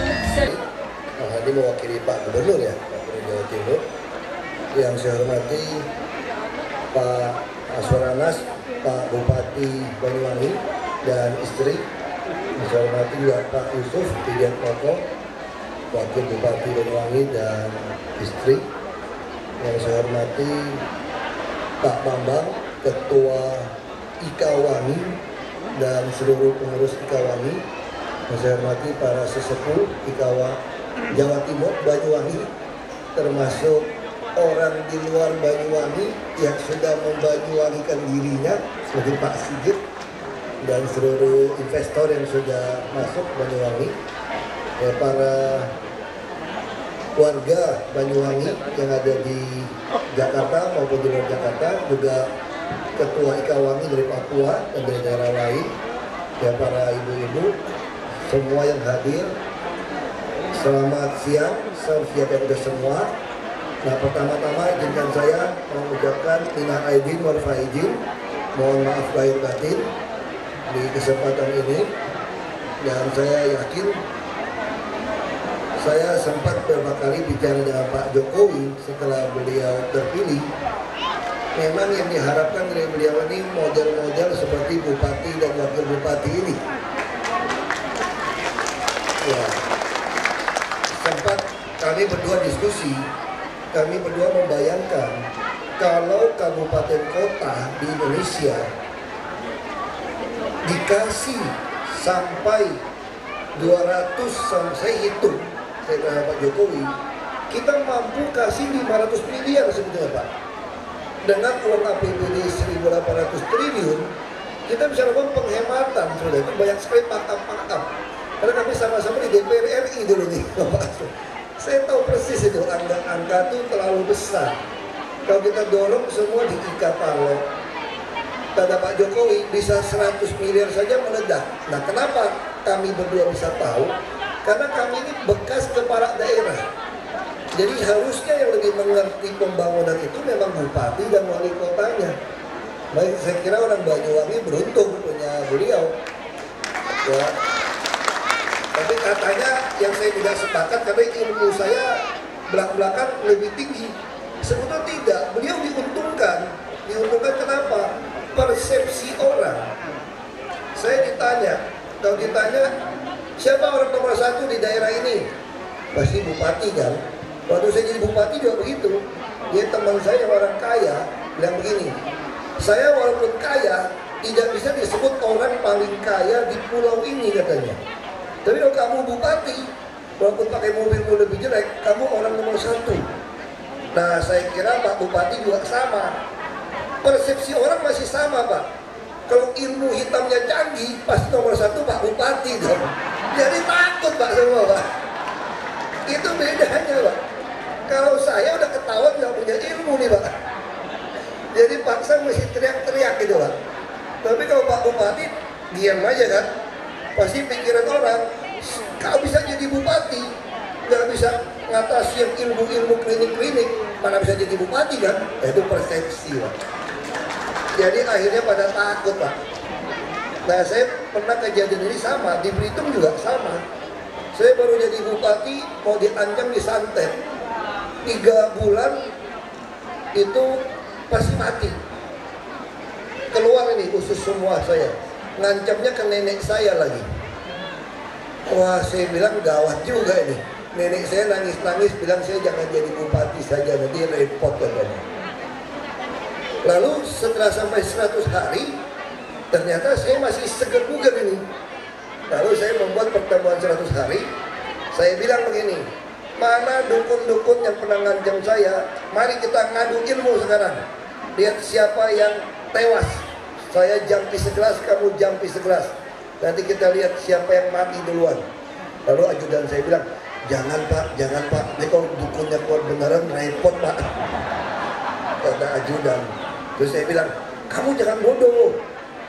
Ini mewakili Pak Gubernur ya, Pak Gubernur Jawa Timur. Yang saya hormati Pak Aswar Anas, Pak Bupati Banyuwangi dan istri. Yang saya hormati juga Pak Yusuf Widiatmoko, Wakil Bupati Banyuwangi dan istri. Yang saya hormati Pak Bambang, Ketua Ikawangi dan seluruh pengurus Ikawangi. Yang saya hormati para sesepuh Jawa Timur, Banyuwangi, termasuk orang di luar Banyuwangi yang sudah membanyuwangikan dirinya seperti Pak Sigit dan seluruh investor yang sudah masuk Banyuwangi, ya, para warga Banyuwangi yang ada di Jakarta maupun di luar Jakarta, juga Ketua Ikawangi dari Papua dan dari daerah lain, ya para ibu-ibu semua yang hadir, selamat siang, siap yang udah semua. Nah, pertama-tama izinkan saya mengucapkan minal aidin wal faizin, mohon maaf lahir batin di kesempatan ini. Dan saya yakin, saya sempat beberapa kali bicara dengan Pak Jokowi setelah beliau terpilih. Memang yang diharapkan dari beliau ini model-model seperti bupati dan wakil bupati ini. Ya, sempat kami berdua diskusi, kami berdua membayangkan kalau kabupaten kota di Indonesia dikasih sampai 200, saya hitung, saya kata Pak Jokowi, kita mampu kasih 500 miliar sebetulnya Pak. Dengan uang APBD 1.800 triliun, kita bisa lakukan penghematan, sudah itu banyak sekali pakam-pakam. Karena kami sama-sama di DPR RI dulu nih, Pak. Saya tahu persis itu, angka itu terlalu besar. Kalau kita dorong semua di e-katalog, kata Pak Jokowi bisa 100 miliar saja meledak. Nah, kenapa kami berdua bisa tahu? Karena kami ini bekas kepala daerah. Jadi harusnya yang lebih mengerti pembangunan itu memang bupati dan wali kotanya. Baik, saya kira orang Banyuwangi beruntung punya beliau. Ya. Tapi katanya yang saya tidak sepakat karena ilmu saya belak-belakan lebih tinggi. Sebetulnya tidak, beliau diuntungkan. Diuntungkan kenapa? Persepsi orang. Saya ditanya, kalau ditanya siapa orang nomor 1 di daerah ini? Pasti bupati kan? Waktu saya jadi bupati juga begitu. Dia teman saya orang kaya bilang begini, saya walaupun kaya tidak bisa disebut orang paling kaya di pulau ini katanya. Tapi kalau kamu bupati, walaupun pakai mobil lebih jelek, kamu orang nomor 1. Nah, saya kira Pak Bupati juga sama. Persepsi orang masih sama Pak. Kalau ilmu hitamnya canggih, pasti nomor 1 Pak Bupati dong. Jadi takut Pak semua Pak. Itu bedanya Pak. Kalau saya udah ketahuan nggak punya ilmu nih Pak. Jadi paksa mesti teriak-teriak gitu Pak. Tapi kalau Pak Bupati diam aja kan. Pasti pikiran orang, kau bisa jadi bupati, nggak bisa ngatasi yang ilmu-ilmu klinik-klinik, mana bisa jadi bupati kan? Itu persepsi Pak. Jadi akhirnya pada takut Pak. Nah, saya pernah kejadian ini sama, di Belitung juga sama. Saya baru jadi bupati, mau diancam disantet. 3 bulan itu pasti mati. Keluar ini usus semua saya. Ngancamnya ke nenek saya lagi. Wah, saya bilang gawat juga ini. Nenek saya nangis-nangis bilang saya jangan jadi bupati saja, nanti repot katanya. Lalu setelah sampai 100 hari, ternyata saya masih seger-buger ini. Lalu saya membuat pertemuan 100 hari. Saya bilang begini, mana dukun-dukun yang pernah ngancam saya, mari kita ngadu ilmu sekarang. Lihat siapa yang tewas. Saya jampi segelas, kamu jampi segelas. Nanti kita lihat siapa yang mati duluan. Lalu ajudan saya bilang, jangan Pak, jangan Pak. Ini kalau dukunnya keluar beneran repot Pak. Kata ajudan. Terus saya bilang, kamu jangan bodoh.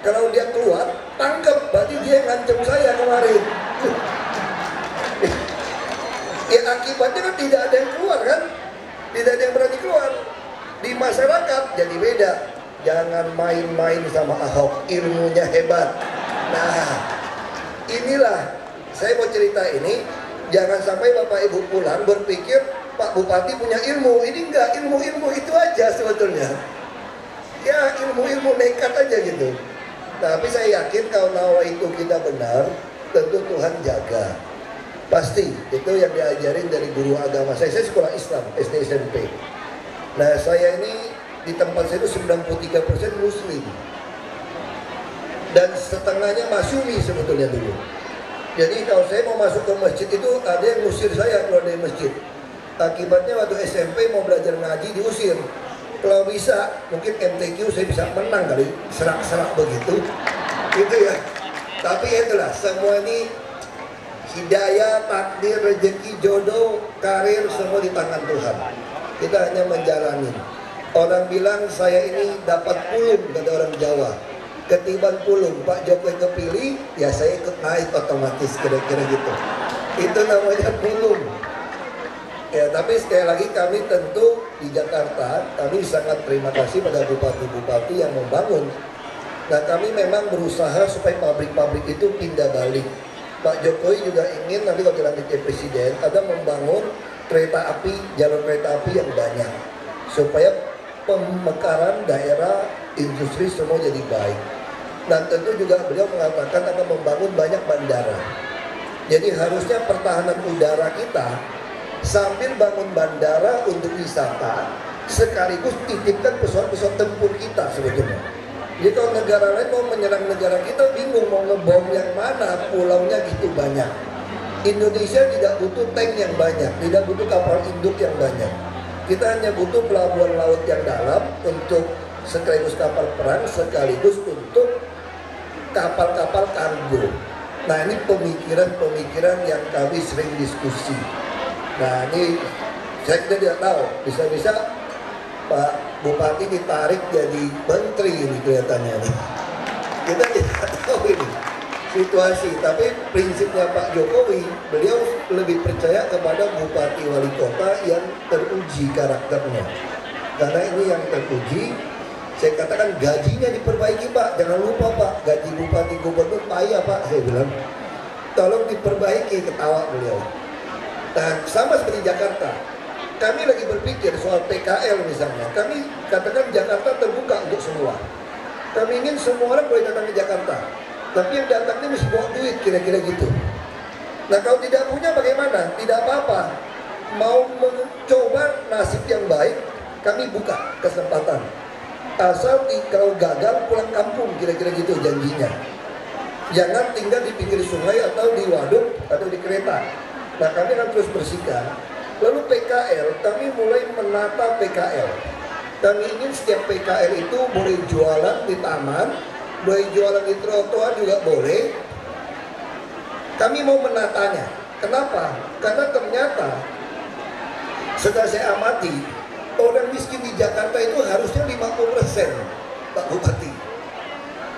Kalau dia keluar, tangkap. Berarti dia yang ngancam saya kemarin. Ya akibatnya kan tidak ada yang keluar kan. Tidak ada yang berani keluar. Di masyarakat jadi beda. Jangan main-main sama Ahok, ilmunya hebat. Nah, inilah saya mau cerita ini. Jangan sampai Bapak Ibu pulang berpikir Pak Bupati punya ilmu. Ini enggak, ilmu-ilmu itu aja sebetulnya. Ya ilmu-ilmu nekat aja gitu. Tapi saya yakin kalau nawa itu kita benar, tentu Tuhan jaga. Pasti, itu yang diajarin dari guru agama saya. Saya sekolah Islam, SD SMP. Nah, saya ini di tempat saya itu 93% Muslim. Dan setengahnya Masyumi sebetulnya dulu. Jadi kalau saya mau masuk ke masjid itu ada yang ngusir saya keluar dari masjid. Akibatnya waktu SMP mau belajar ngaji diusir. Kalau bisa, mungkin MTQ saya bisa menang kali, serak-serak begitu. Gitu ya. Tapi itulah, semua ini hidayah, takdir, rezeki, jodoh, karir, semua di tangan Tuhan. Kita hanya menjalani. Orang bilang saya ini dapat pulung, kata orang Jawa. Ketiban pulung, Pak Jokowi kepilih, ya saya ikut naik otomatis, kira-kira gitu. Itu namanya pulung. Ya, tapi sekali lagi kami tentu di Jakarta, kami sangat terima kasih pada bupati-bupati yang membangun. Nah, kami memang berusaha supaya pabrik-pabrik itu pindah balik. Pak Jokowi juga ingin nanti kalau dilantik presiden ada membangun kereta api, jalur kereta api yang banyak supaya pemekaran daerah industri semua jadi baik. Dan tentu juga beliau mengatakan akan membangun banyak bandara. Jadi harusnya pertahanan udara kita sambil bangun bandara untuk wisata sekaligus titipkan pesawat-pesawat tempur kita sebetulnya. Jadi kalau negara lain mau menyerang negara kita bingung mau ngebom yang mana, pulaunya gitu banyak. Indonesia tidak butuh tank yang banyak, tidak butuh kapal induk yang banyak. Kita hanya butuh pelabuhan laut yang dalam untuk sekaligus kapal perang, sekaligus untuk kapal-kapal kargo. Nah, ini pemikiran-pemikiran yang kami sering diskusi. Nah, ini saya tidak tahu, bisa-bisa Pak Bupati ditarik jadi menteri ini kelihatannya nih. Kita tidak tahu ini situasi, tapi prinsipnya Pak Jokowi, beliau lebih percaya kepada bupati wali kota yang teruji karakternya. Karena ini yang teruji, saya katakan gajinya diperbaiki Pak, jangan lupa Pak, gaji bupati gubernur payah Pak, saya bilang. Tolong diperbaiki, ketawa beliau. Dan sama seperti Jakarta, kami lagi berpikir soal PKL misalnya, kami katakan Jakarta terbuka untuk semua. Kami ingin semua orang boleh datang ke Jakarta. Tapi yang datang ini mesti bawa duit, kira-kira gitu. Nah, kalau tidak punya bagaimana? Tidak apa-apa. Mau mencoba nasib yang baik, kami buka kesempatan. Asal kalau gagal pulang kampung, kira-kira gitu janjinya. Jangan tinggal di pinggir sungai atau di waduk atau di kereta. Nah, kami akan terus bersihkan. Lalu PKL, kami mulai menata PKL. Kami ingin setiap PKL itu boleh jualan di taman, boleh jualan di trotoar juga boleh. Kami mau menatanya. Kenapa? Karena ternyata setelah saya amati, orang miskin di Jakarta itu harusnya 50%, Pak Bupati.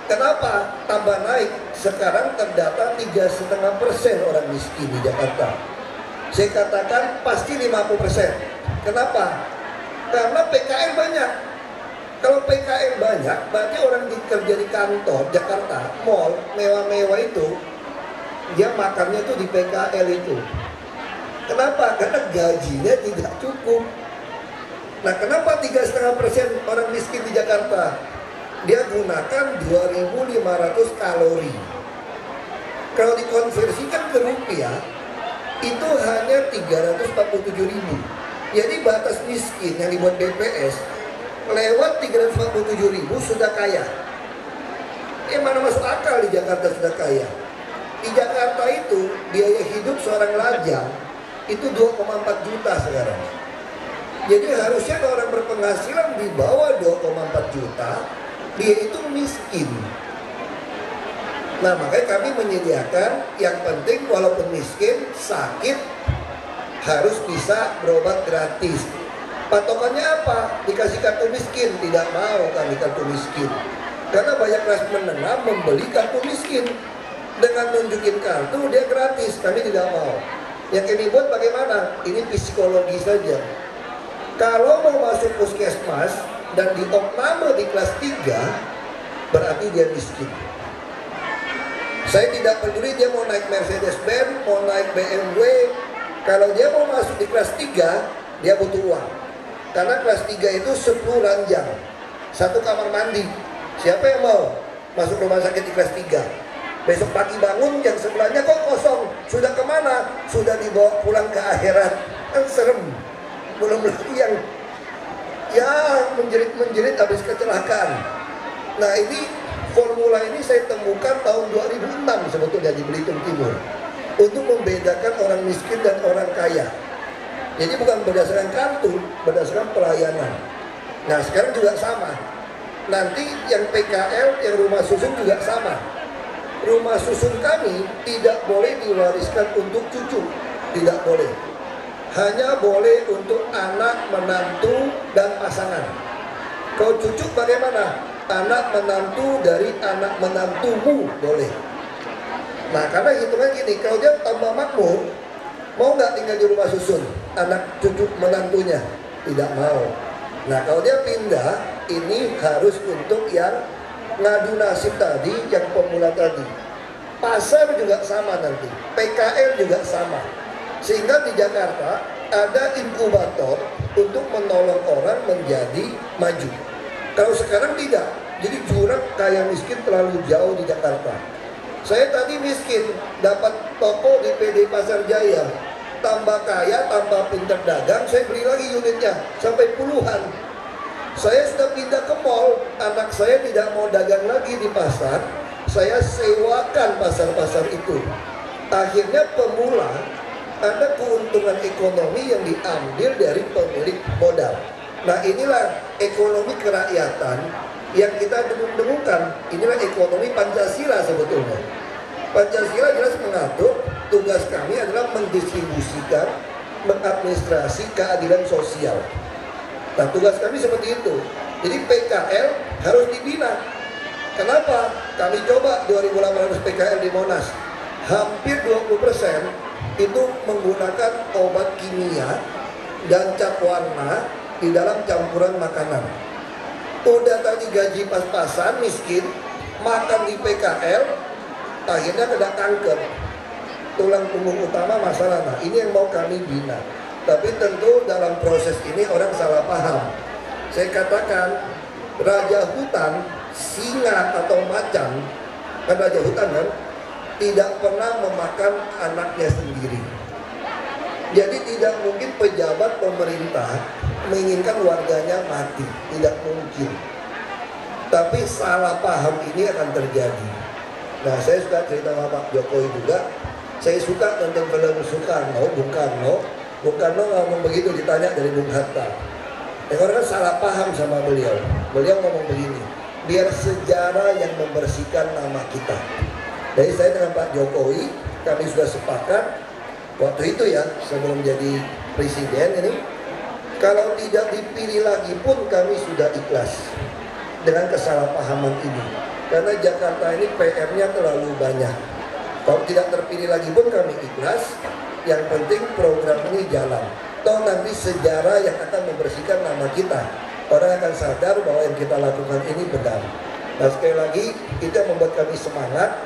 Kenapa? Tambah naik. Sekarang terdata 3,5% orang miskin di Jakarta. Saya katakan pasti 50%. Kenapa? Karena PKL banyak. Kalau PKL banyak, berarti orang kerja di kantor Jakarta, mall, mewah-mewah itu, dia makannya tuh di PKL itu. Kenapa? Karena gajinya tidak cukup. Nah, kenapa 3,5% orang miskin di Jakarta? Dia gunakan 2.500 kalori. Kalau dikonversikan ke rupiah, itu hanya 347.000. Jadi batas miskin yang dibuat BPS lewat 347.000 sudah kaya. Mana masuk akal di Jakarta sudah kaya. Di Jakarta itu biaya hidup seorang lajang itu 2,4 juta sekarang. Jadi harusnya kalau orang berpenghasilan di bawah 2,4 juta, dia itu miskin. Nah, makanya kami menyediakan yang penting walaupun miskin, sakit harus bisa berobat gratis. Patokannya apa? Dikasih kartu miskin. Tidak mau kami kartu miskin. Karena banyak kelas menengah membeli kartu miskin. Dengan nunjukin kartu dia gratis. Kami tidak mau. Yang kami buat bagaimana? Ini psikologi saja. Kalau mau masuk puskesmas dan diopname di kelas 3, berarti dia miskin. Saya tidak peduli dia mau naik Mercedes-Benz, mau naik BMW. Kalau dia mau masuk di kelas 3, dia butuh uang. Karena kelas 3 itu 10 ranjang, 1 kamar mandi. Siapa yang mau masuk rumah sakit di kelas 3? Besok pagi bangun yang sebelahnya kok kosong. Sudah kemana? Sudah dibawa pulang ke akhirat. Kan serem. Belum lagi yang menjerit-menjerit habis kecelakaan. Nah, ini formula ini saya temukan tahun 2006 sebetulnya di Belitung Timur. Untuk membedakan orang miskin dan orang kaya. Jadi bukan berdasarkan kartu, berdasarkan pelayanan. Nah, sekarang juga sama. Nanti yang PKL, yang rumah susun juga sama. Rumah susun kami tidak boleh diwariskan untuk cucu. Tidak boleh. Hanya boleh untuk anak, menantu, dan pasangan. Kalau cucu bagaimana? Anak menantu dari anak menantumu boleh. Nah karena hitungan gini, kalau dia tambah makmur, mau nggak tinggal di rumah susun anak cucu menantunya? Tidak mau. Nah kalau dia pindah, ini harus untuk yang ngadu nasib tadi, yang pemula tadi. Pasar juga sama nanti, PKL juga sama. Sehingga di Jakarta ada inkubator untuk menolong orang menjadi maju. Kalau sekarang tidak, jadi jurang kaya miskin terlalu jauh di Jakarta. Saya tadi miskin, dapat toko di PD Pasar Jaya, tambah kaya, tambah pintar dagang, saya beli lagi unitnya sampai puluhan. Saya sudah pindah ke mall, anak saya tidak mau dagang lagi di pasar, saya sewakan pasar-pasar itu. Akhirnya pemula ada keuntungan ekonomi yang diambil dari pemilik modal. Nah inilah ekonomi kerakyatan yang kita dengung-dengungkan. Inilah ekonomi Pancasila sebetulnya. Pancasila jelas mengatur tugas kami adalah mendistribusikan, mengadministrasi keadilan sosial. Nah tugas kami seperti itu. Jadi PKL harus dibina. Kenapa? Kami coba 2.800 PKL di Monas. Hampir 20% itu menggunakan obat kimia dan cat warna di dalam campuran makanan. Udah tadi gaji pas-pasan, miskin, makan di PKL, akhirnya kena kanker. Tulang punggung utama masalah. Nah ini yang mau kami bina. Tapi tentu dalam proses ini orang salah paham. Saya katakan raja hutan, singa atau macan, kan raja hutan kan, tidak pernah memakan anaknya sendiri. Jadi tidak mungkin pejabat pemerintah menginginkan warganya mati, tidak mungkin. Tapi salah paham ini akan terjadi. Nah saya suka cerita sama Pak Jokowi juga. Saya suka nonton film Soekarno, Bung Karno ngomong begitu, ditanya dari Bung Hatta. Orang kan salah paham sama beliau. Beliau ngomong begini, biar sejarah yang membersihkan nama kita. Jadi saya dengan Pak Jokowi, kami sudah sepakat waktu itu ya, sebelum jadi presiden ini, kalau tidak dipilih lagi pun kami sudah ikhlas dengan kesalahpahaman ini. Karena Jakarta ini PR-nya terlalu banyak. Kalau tidak terpilih lagi pun kami ikhlas. Yang penting program ini jalan. Toh nanti sejarah yang akan membersihkan nama kita. Orang akan sadar bahwa yang kita lakukan ini benar. Nah sekali lagi, itu yang membuat kami semangat.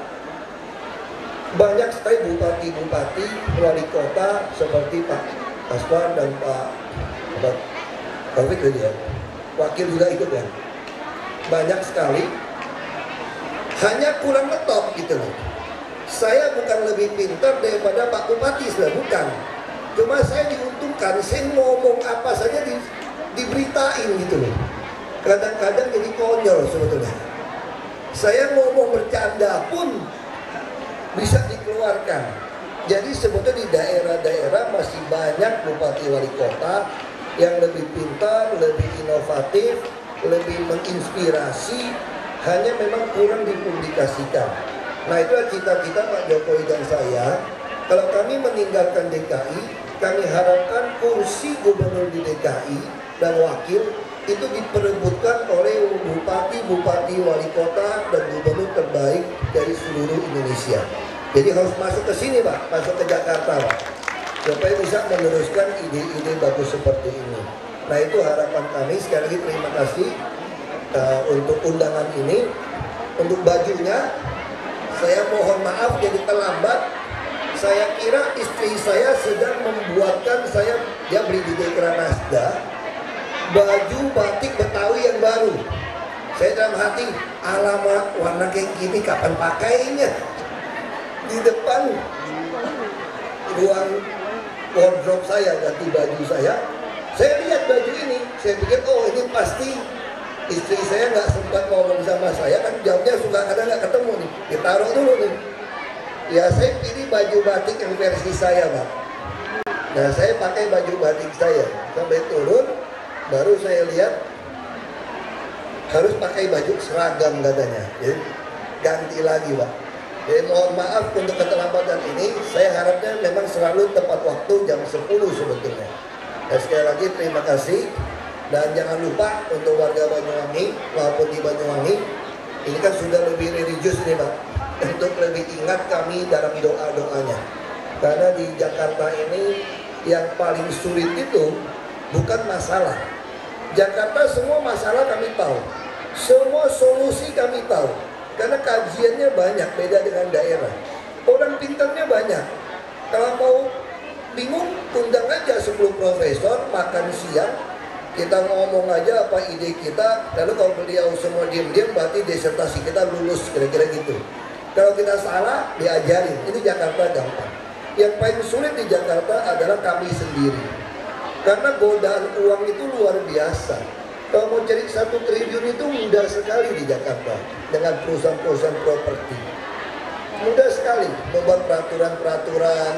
Banyak sekali bupati-bupati, wali kota seperti Pak Aswan dan Pak Taufik ya. Wakil juga ikut ya. Banyak sekali. Hanya kurang ngetop gitu loh. Saya bukan lebih pintar daripada Pak Bupati, sudah bukan. Cuma saya diuntungkan, saya ngomong apa saja diberitain gitu loh. Kadang-kadang jadi konyol sebetulnya. Saya ngomong bercanda pun bisa dikeluarkan. Jadi sebetulnya di daerah-daerah masih banyak bupati wali kota yang lebih pintar, lebih inovatif, lebih menginspirasi, hanya memang kurang dipublikasikan. Nah itulah cita-cita Pak Jokowi dan saya. Kalau kami meninggalkan DKI, kami harapkan kursi gubernur di DKI dan wakil itu diperebutkan oleh bupati-bupati wali kota dan gubernur terbaik dari seluruh Indonesia. Jadi harus masuk ke sini Pak, masuk ke Jakarta Pak, supaya bisa meneruskan ide-ide bagus seperti ini. Nah itu harapan kami. Sekali lagi terima kasih untuk undangan ini. Untuk bajunya, saya mohon maaf jadi terlambat. Saya kira istri saya sedang membuatkan saya, dia beli di Dekra Nasda, baju batik Betawi yang baru. Saya dalam hati, alamak warna kayak gini kapan pakainya? Di depan ruang wardrobe saya, ganti baju saya lihat baju ini, saya pikir oh ini pasti istri saya nggak sempat ngomong sama saya, kan jamnya suka kadang nggak ketemu nih, ditaruh dulu nih. Ya saya pilih baju batik yang versi saya Pak. Nah saya pakai baju batik saya sampai turun, baru saya lihat harus pakai baju seragam katanya. Jadi ganti lagi Pak. Jadi mohon maaf untuk keterlambatan ini. Saya harapnya memang selalu tepat waktu jam 10 sebetulnya. Dan sekali lagi terima kasih. Dan jangan lupa untuk warga Banyuwangi maupun di Banyuwangi, ini kan sudah lebih religius nih Pak, untuk lebih ingat kami dalam doa-doanya. Karena di Jakarta ini yang paling sulit itu bukan masalah. Jakarta semua masalah kami tahu, semua solusi kami tahu. Karena kajiannya banyak, beda dengan daerah. Orang pintarnya banyak. Kalau mau bingung, undang aja 10 profesor, makan siang, kita ngomong aja apa ide kita, lalu kalau beliau semua diam-diam berarti disertasi kita lulus, kira-kira gitu. Kalau kita salah, diajarin. Ini Jakarta gampang. Yang paling sulit di Jakarta adalah kami sendiri. Karena godaan uang itu luar biasa. Kalau mau cari 1 triliun itu mudah sekali di Jakarta dengan perusahaan-perusahaan properti. Mudah sekali membuat peraturan-peraturan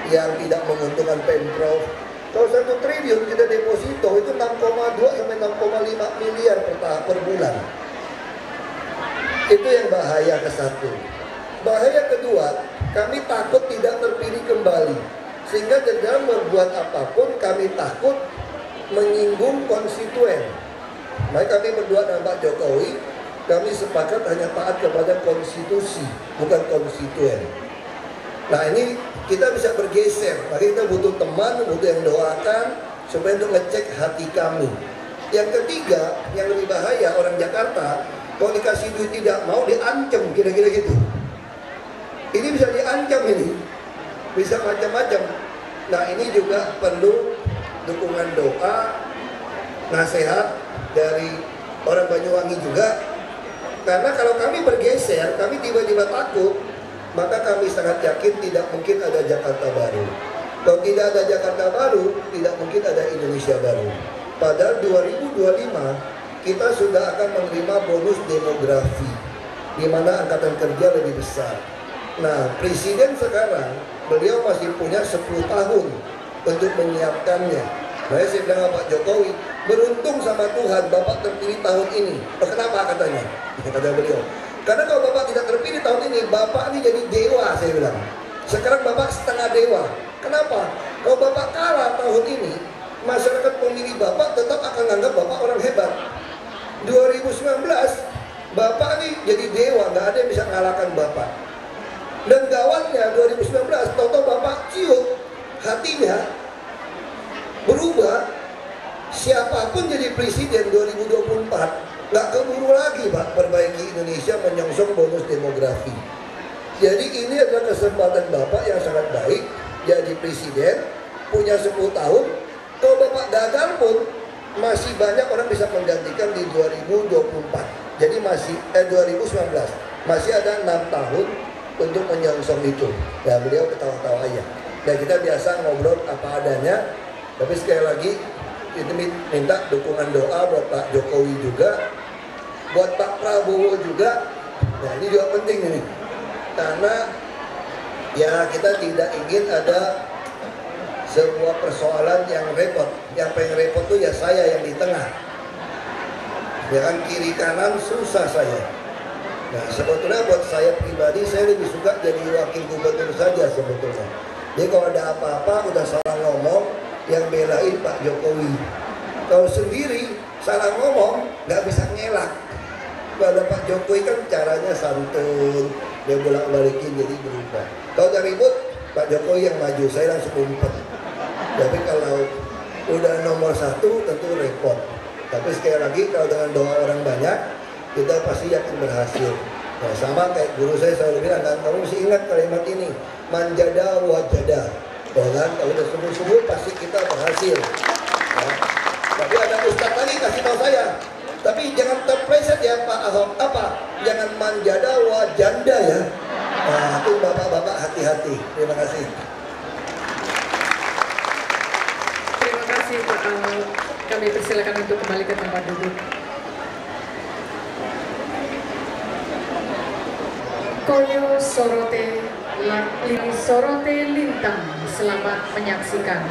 yang tidak menguntungkan Pemprov. Kalau 1 triliun kita deposito itu 6,2 sampai 6,5 miliar per bulan. Itu yang bahaya ke-1. Bahaya kedua, kami takut tidak terpilih kembali. Sehingga dalam berbuat apapun kami takut menyinggung konstituen. Maka kami berdua dengan Pak Jokowi, kami sepakat hanya taat kepada konstitusi, bukan konstituen. Nah ini kita bisa bergeser, maka kita butuh teman, butuh yang doakan supaya untuk ngecek hati kami. Yang ketiga, yang lebih bahaya orang Jakarta, kalau dikasih duit tidak mau diancam, kira-kira gitu. Ini bisa diancam ini, bisa macam-macam. Nah ini juga perlu dukungan doa, nasihat dari orang Banyuwangi juga. Karena kalau kami bergeser, kami tiba-tiba takut, maka kami sangat yakin tidak mungkin ada Jakarta baru. Kalau tidak ada Jakarta baru, tidak mungkin ada Indonesia baru. Padahal 2025 kita sudah akan menerima bonus demografi, di mana angkatan kerja lebih besar. Nah, Presiden sekarang, beliau masih punya 10 tahun untuk menyiapkannya. Nah, saya bilang Pak Jokowi, beruntung sama Tuhan Bapak terpilih tahun ini. Oh, kenapa katanya? Kata beliau, karena kalau Bapak tidak terpilih tahun ini, Bapak ini jadi dewa, saya bilang. Sekarang Bapak setengah dewa. Kenapa? Kalau Bapak kalah tahun ini, masyarakat pemilih Bapak tetap akan menganggap Bapak orang hebat. 2019, Bapak ini jadi dewa, nggak ada yang bisa mengalahkan Bapak. Dan gawatnya 2019, tahu-tahu Bapak ciut hatinya berubah, siapapun jadi presiden 2024 nggak keburu lagi Pak perbaiki Indonesia menyongsong bonus demografi. Jadi ini adalah kesempatan Bapak yang sangat baik jadi presiden, punya 10 tahun. Kalau Bapak gagal pun masih banyak orang bisa menggantikan di 2024. Jadi masih 2019 masih ada 6 tahun untuk menyongsong itu. Ya beliau ketawa-tawa aja. Dan kita biasa ngobrol apa adanya. Tapi sekali lagi itu minta dukungan doa buat Pak Jokowi juga, buat Pak Prabowo juga. Nah ini juga penting ini, karena ya kita tidak ingin ada sebuah persoalan yang repot. Yang paling repot tuh ya saya yang di tengah. Ya kan kiri kanan susah saya. Nah sebetulnya buat saya pribadi saya lebih suka jadi wakil gubernur saja sebetulnya. Jadi kalau ada apa-apa udah salah ngomong, yang belain Pak Jokowi. Kalau sendiri salah ngomong nggak bisa ngelak. Pada Pak Jokowi kan caranya santun, dia bolak-balikin jadi berubah. Kalau udah ribut, Pak Jokowi yang maju, saya langsung umpet. Tapi kalau udah nomor 1 tentu repot. Tapi sekali lagi kalau dengan doa orang banyak, kita pasti yakin berhasil. Nah, sama kayak guru saya selalu bilang, kan, kamu mesti ingat kalimat ini, manjada wajada. Bahkan kalau udah sungguh-sungguh pasti kita berhasil. Ya. Tapi ada ustadz lagi kasih tahu saya, tapi jangan terpleset ya Pak Ahok, apa? Jangan manjada wajanda ya. Nah, itu bapak-bapak hati-hati. Terima kasih. Terima kasih Pak Ahok. Kami persilakan untuk kembali ke tempat duduk. Koyo sorote lintang, selamat menyaksikan.